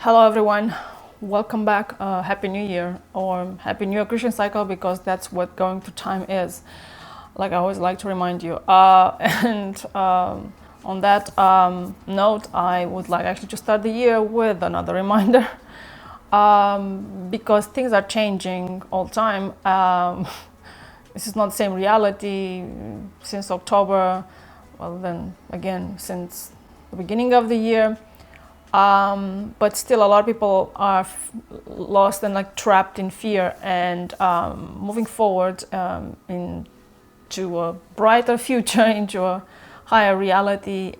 Hello everyone, welcome back. Happy New Year, or Happy New Year Christian cycle, because that's what going through time is. Like I always like to remind you. And on that note, I would like actually to start the year with another reminder, because things are changing all the time. This is not the same reality since October, well then again since the beginning of the year. But still a lot of people are lost and like trapped in fear, and moving forward into a brighter future, into a higher reality,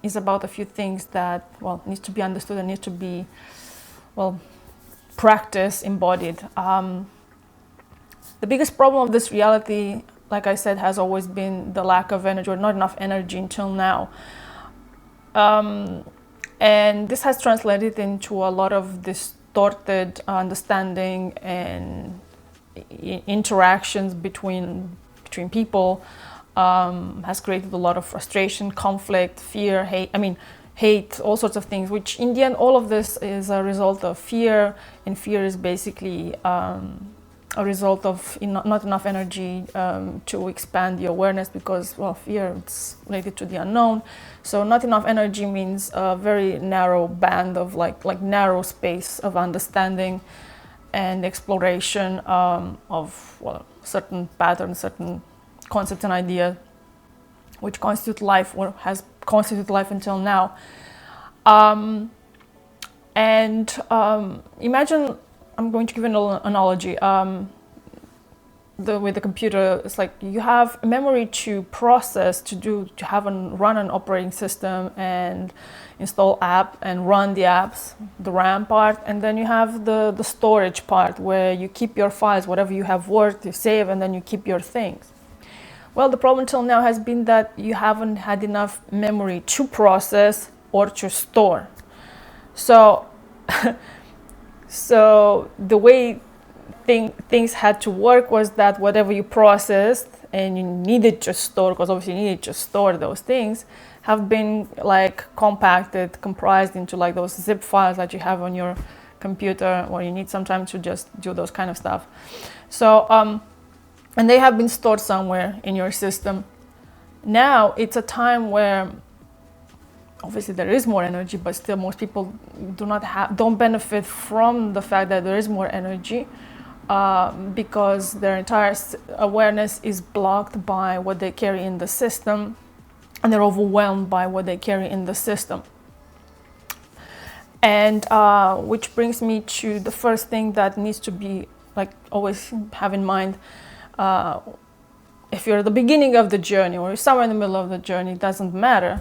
is about a few things that, well, needs to be understood and needs to be, well, practiced, embodied. The biggest problem of this reality, like I said, has always been the lack of energy, or not enough energy until now. And this has translated into a lot of distorted understanding and interactions between people, has created a lot of frustration, conflict, fear, hate, all sorts of things, which in the end, all of this is a result of fear, and fear is basically a result of not enough energy to expand the awareness, because, well, fear, it's related to the unknown. So not enough energy means a very narrow band of like narrow space of understanding and exploration of, well, certain patterns, certain concepts and ideas which constitute life, or has constituted life until now. Imagine, I'm going to give an analogy. With the computer, it's like you have memory to process, to have and run an operating system and install app and run the apps, the RAM part, and then you have the storage part where you keep your files, whatever you have worked, you save, and then you keep your things. Well, the problem till now has been that you haven't had enough memory to process or to store. So the way things had to work was that whatever you processed and you needed to store, because obviously you needed to store those things, have been like compacted, comprised into like those zip files that you have on your computer, or you need some time to just do those kind of stuff. So and they have been stored somewhere in your system. Now it's a time where obviously there is more energy, but still most people don't benefit from the fact that there is more energy, because their entire awareness is blocked by what they carry in the system, and they're overwhelmed by what they carry in the system. And which brings me to the first thing that needs to be, like, always have in mind. If you're at the beginning of the journey, or somewhere in the middle of the journey, it doesn't matter.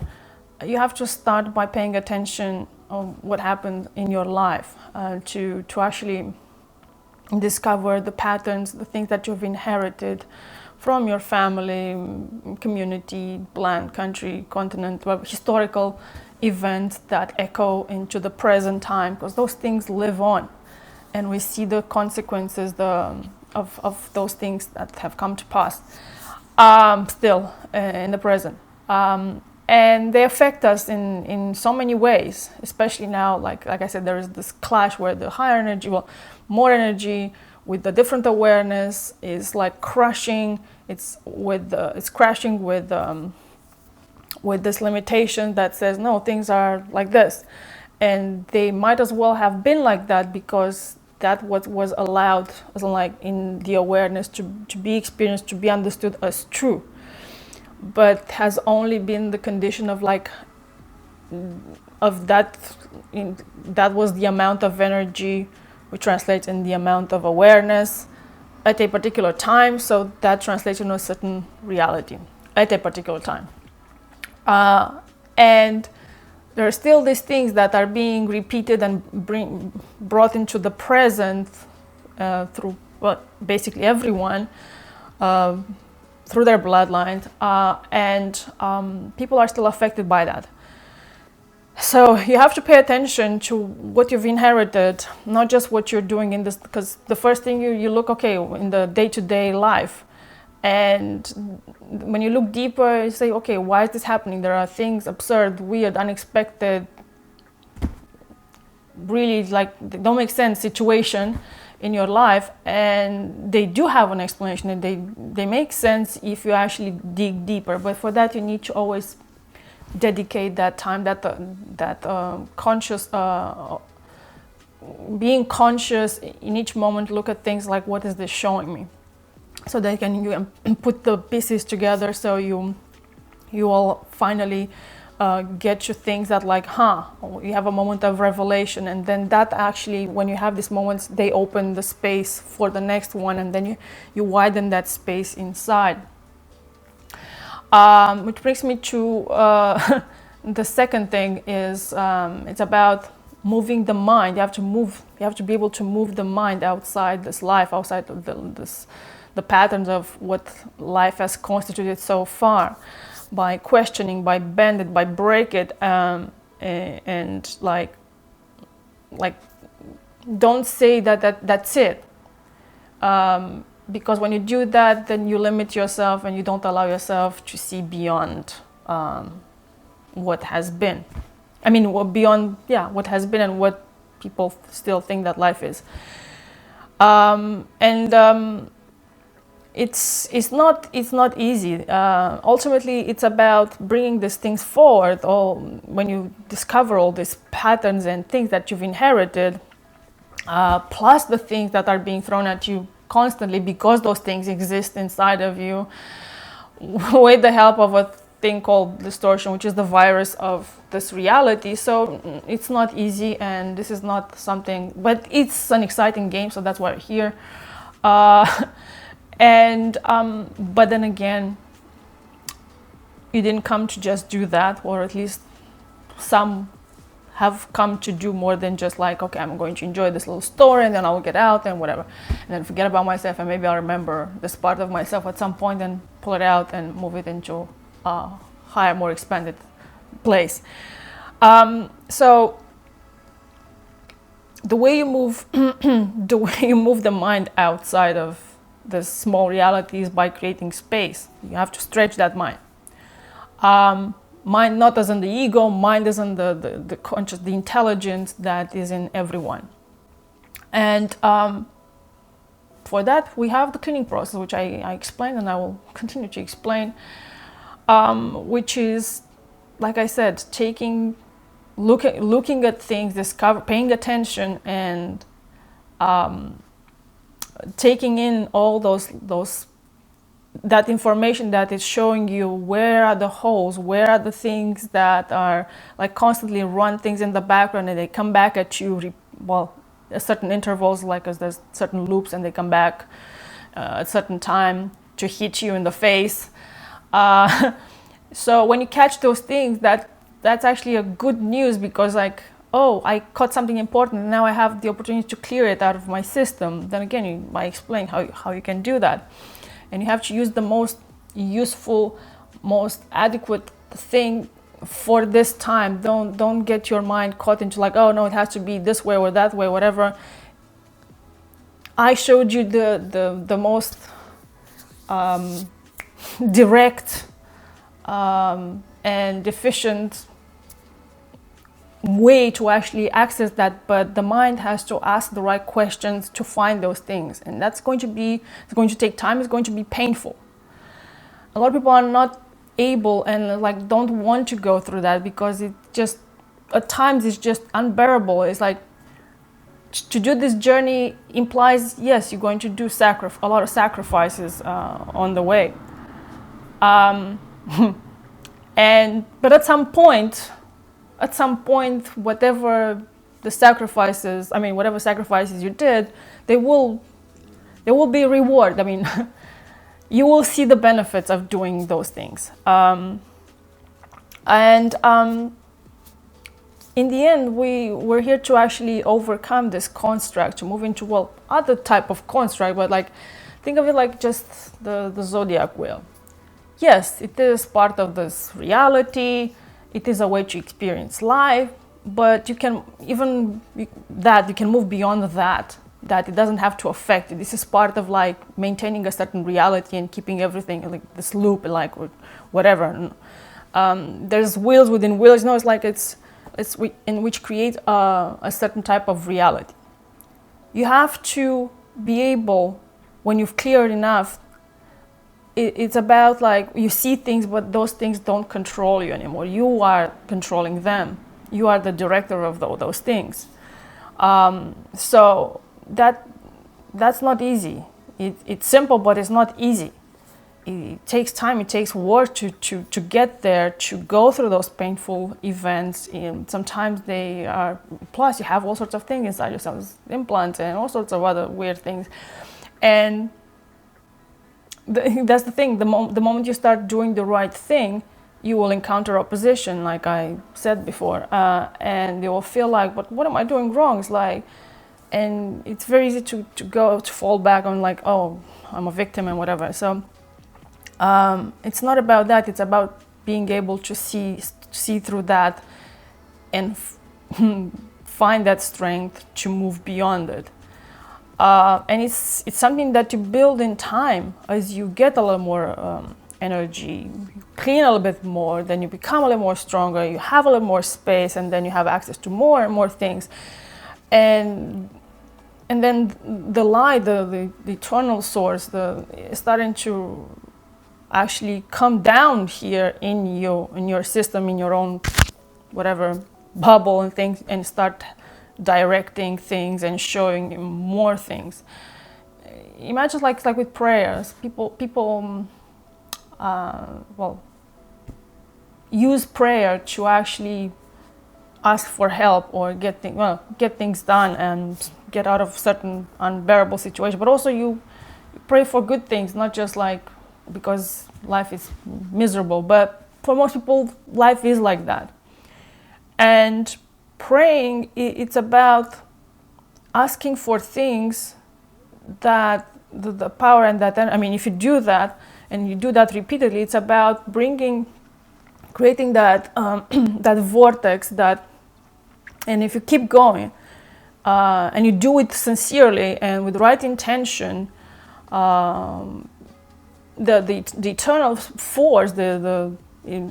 You have to start by paying attention on what happened in your life, to actually discover the patterns, the things that you've inherited from your family, community, land, country, continent, historical events that echo into the present time, because those things live on, and we see the consequences of those things that have come to pass still in the present. And they affect us in so many ways, especially now, like I said, there is this clash where the higher energy, more energy with the different awareness is like crushing. It's crashing with this limitation that says, no, things are like this, and they might as well have been like that, because that what was allowed, as like in the awareness, to be experienced, to be understood as true, but has only been the condition of that. That was the amount of energy which translates in the amount of awareness at a particular time. So that translates into a certain reality at a particular time. And there are still these things that are being repeated and brought into the present through, well, basically everyone, through their bloodline, and people are still affected by that. So you have to pay attention to what you've inherited, not just what you're doing in this, because the first thing you look, okay, in the day-to-day life, and when you look deeper, you say, okay, why is this happening? There are things absurd, weird, unexpected, really like they don't make sense situation in your life, and they do have an explanation, and they make sense if you actually dig deeper. But for that, you need to always dedicate that time, that conscious, being conscious in each moment. Look at things like, what is this showing me? So that you put the pieces together, so you will finally get to things that like, you have a moment of revelation, and then that actually, when you have these moments, they open the space for the next one, and then you widen that space inside. Which brings me to the second thing is it's about moving the mind. You have to be able to move the mind outside this life, outside of the patterns of what life has constituted so far, by questioning, by bend it, by break it, and like don't say that's it, because when you do that, then you limit yourself and you don't allow yourself to see beyond what has been. I mean, beyond what has been and what people still think that life is. It's not easy. Ultimately, it's about bringing these things forward. Or when you discover all these patterns and things that you've inherited, plus the things that are being thrown at you constantly, because those things exist inside of you, with the help of a thing called distortion, which is the virus of this reality. So it's not easy, and this is not something, but it's an exciting game. So that's why we're here. But then again, you didn't come to just do that, or at least some have come to do more than just like, okay, I'm going to enjoy this little story and then I'll get out and whatever, and then forget about myself, and maybe I'll remember this part of myself at some point and pull it out and move it into a higher, more expanded place. So the way you move the mind outside of the small realities by creating space. You have to stretch that mind. Mind not as in the ego, mind as in the conscious, the intelligence that is in everyone. And for that, we have the cleaning process, which I explained, and I will continue to explain, which is, like I said, looking at things, paying attention, and taking in all that information that is showing you where are the holes, where are the things that are like constantly run things in the background, and they come back at you, at certain intervals, like as there's certain loops, and they come back at certain time to hit you in the face. So when you catch those things, that's actually a good news, because like, oh, I caught something important, and now I have the opportunity to clear it out of my system. Then again, I explain how you can do that. And you have to use the most useful, most adequate thing for this time. Don't get your mind caught into like, oh no, it has to be this way or that way, whatever. I showed you the most direct and efficient way to actually access that, but the mind has to ask the right questions to find those things, and it's going to take time. It's going to be painful. A lot of people are not able and like don't want to go through that, because it just at times it's just unbearable. It's like to do this journey implies, yes, you're going to do a lot of sacrifices on the way, but at some point, whatever sacrifices you did, they will be reward. I mean, you will see the benefits of doing those things. In the end, we're here to actually overcome this construct, to move into, other type of construct, but like, think of it like just the zodiac wheel. Yes, it is part of this reality. It is a way to experience life, but you can move beyond that it doesn't have to affect it. This is part of like maintaining a certain reality and keeping everything like this loop, like whatever. There's wheels within wheels. It's like in which create a certain type of reality. You have to be able, when you've cleared enough, it's about like you see things, but those things don't control you anymore. You are controlling them. You are the director of those things. So that's not easy. It's simple, but it's not easy. It takes time, it takes work to get there, to go through those painful events. And sometimes they are, plus you have all sorts of things inside yourself, implants and all sorts of other weird things. And that's the thing, the moment you start doing the right thing, you will encounter opposition, like I said before, and you will feel like, but what am I doing wrong? It's like, and it's very easy to fall back on like, oh, I'm a victim and whatever. So it's not about that. It's about being able to see through that and find that strength to move beyond it. And it's something that you build in time as you get a little more energy, you clean a little bit more, then you become a little more stronger, you have a little more space, and then you have access to more and more things. And then the light, the eternal source, is starting to actually come down here in your system, in your own whatever bubble and things, and start directing things and showing you more things. Imagine like with prayers, people use prayer to actually ask for help or get things done and get out of certain unbearable situations. But also you pray for good things, not just like because life is miserable, but for most people life is like that. And praying, it's about asking for things that the power and that, I mean, if you do that and you do that repeatedly, it's about creating that that vortex, and if you keep going and you do it sincerely and with the right intention, the eternal force, the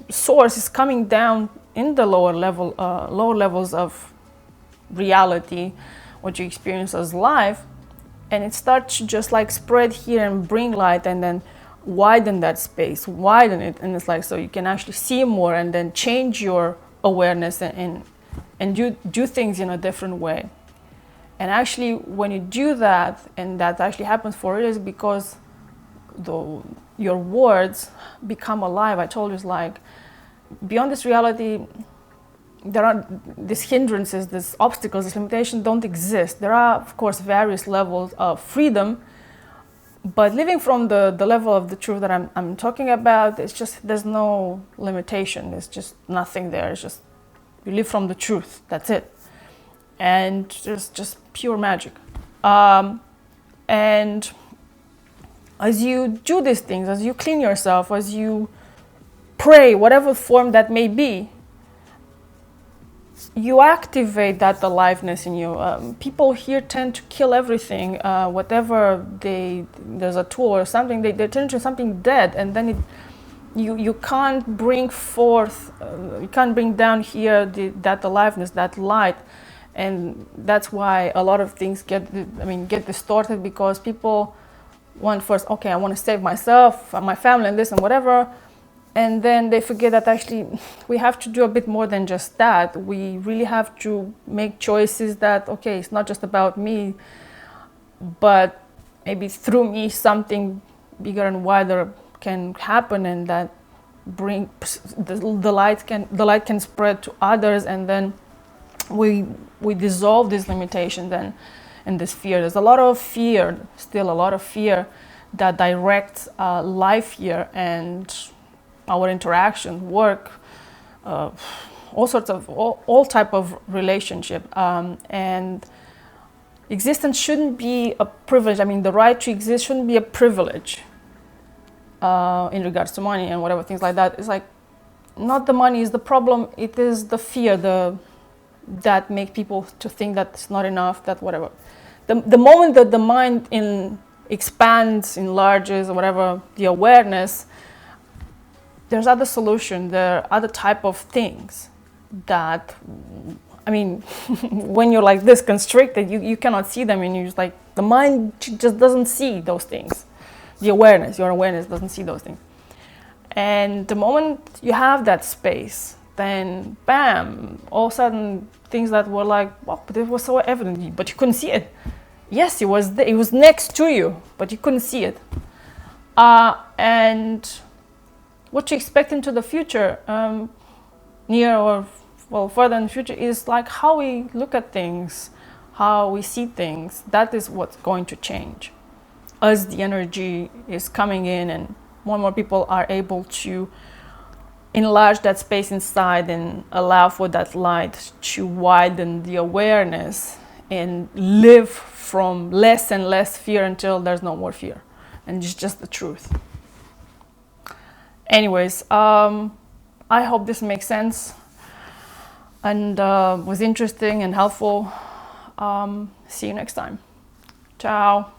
source is coming down in the lower levels of reality, what you experience as life, and it starts to just like spread here and bring light, and then widen that space, widen it, and it's like so you can actually see more, and then change your awareness and do things in a different way. And actually, when you do that, and that actually happens for real, is because your words become alive. I told you, it's like beyond this reality, there are these hindrances, these obstacles, these limitations don't exist. There are, of course, various levels of freedom, but living from the level of the truth that I'm talking about, it's just, there's no limitation. There's just nothing there. It's just, you live from the truth. That's it. And just pure magic. And as you do these things, as you clean yourself, as you pray, whatever form that may be, you activate that aliveness in you. People here tend to kill everything, whatever there's a tool or something, they turn to something dead, and then you can't bring forth, you can't bring down here that aliveness, that light. And that's why a lot of things get distorted, because people want first, okay, I want to save myself, my family, and this and whatever, and then they forget that actually we have to do a bit more than just that. We really have to make choices that, okay, it's not just about me, but maybe through me something bigger and wider can happen, and that bring the light can spread to others, and then we dissolve this limitation then and this fear. There's a lot of fear, still a lot of fear that directs life here and our interaction, work, all sorts of all type of relationship, and existence shouldn't be a privilege. I mean, the right to exist shouldn't be a privilege in regards to money and whatever things like that. It's like not the money is the problem, it is the fear that make people to think that it's not enough, that whatever. The moment that the mind expands, enlarges, or whatever, the awareness, there's other solution, there are other type of things. that, I mean, when you're like this constricted, you cannot see them, and you're just like, the mind just doesn't see those things. The awareness, your awareness doesn't see those things. And the moment you have that space, then bam, all of a sudden things that were like, wow, but it was so evident, but you couldn't see it. Yes, it was there, it was next to you, but you couldn't see it. And what you expect into the future, near or well further in the future, is like how we look at things, how we see things. That is what's going to change as the energy is coming in and more people are able to enlarge that space inside and allow for that light to widen the awareness and live from less and less fear until there's no more fear and it's just the truth. Anyways, I hope this makes sense and was interesting and helpful. See you next time. Ciao.